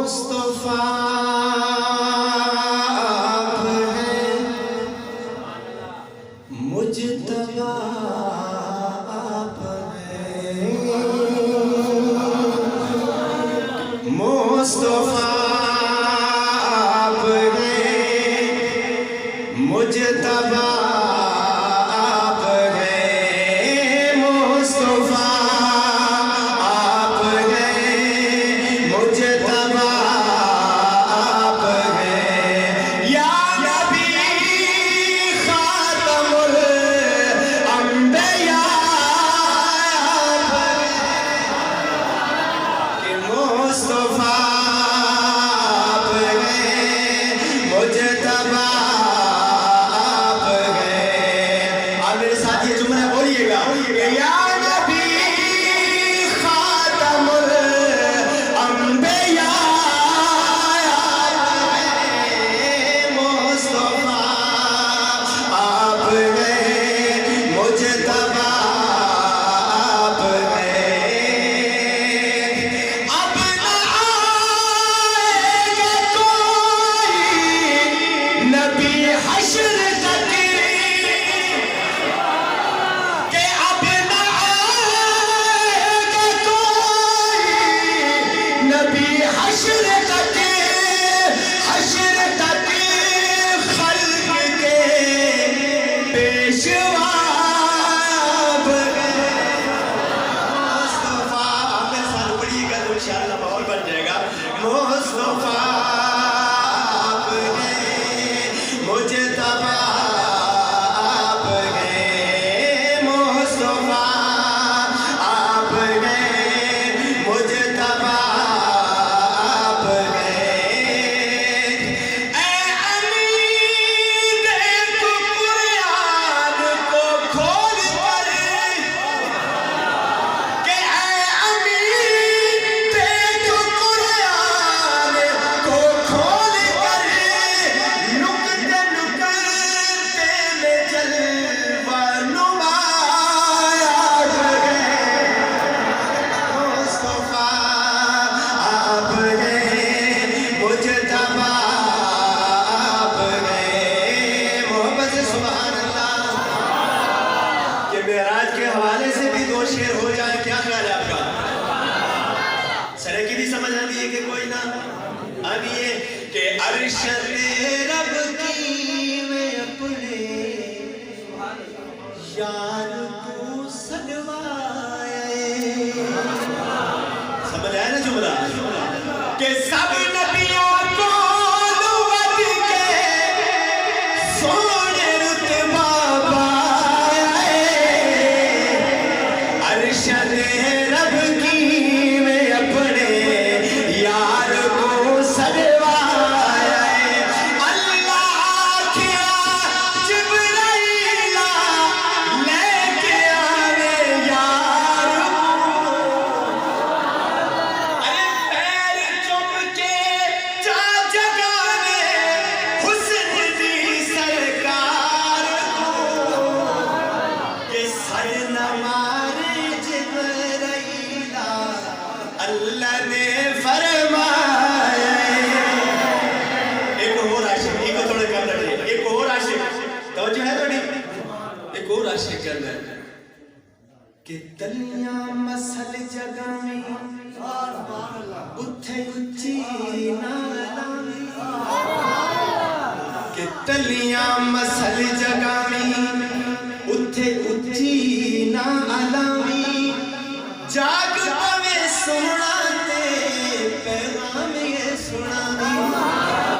مصطفیٰ آپ ہیں مجتبیٰ آپ ہیں مصطفیٰ آپ ہیں مجتبیٰ آپ ہیں مصطفیٰ ارشد رب کی میں اپنے یار کو سنوائے سمجھ آیا نا جملہ کہ سب نبیوں کو نبوت کے سونے رتبہ پائے ارشد رب کی میں اپنے یار کو سنوائے اللہ نے فرمایا ایک اور عاشق ایک تھوڑے کم رکھیے ایک اور عاشق توجہ ہے تھوڑی ایک اور عاشق کر رہا ہے کہ تلیاں مسل جگہ میں اتھے اچھی نالا کہ تلیاں مسل جگہ میں اتھے اچھی نالا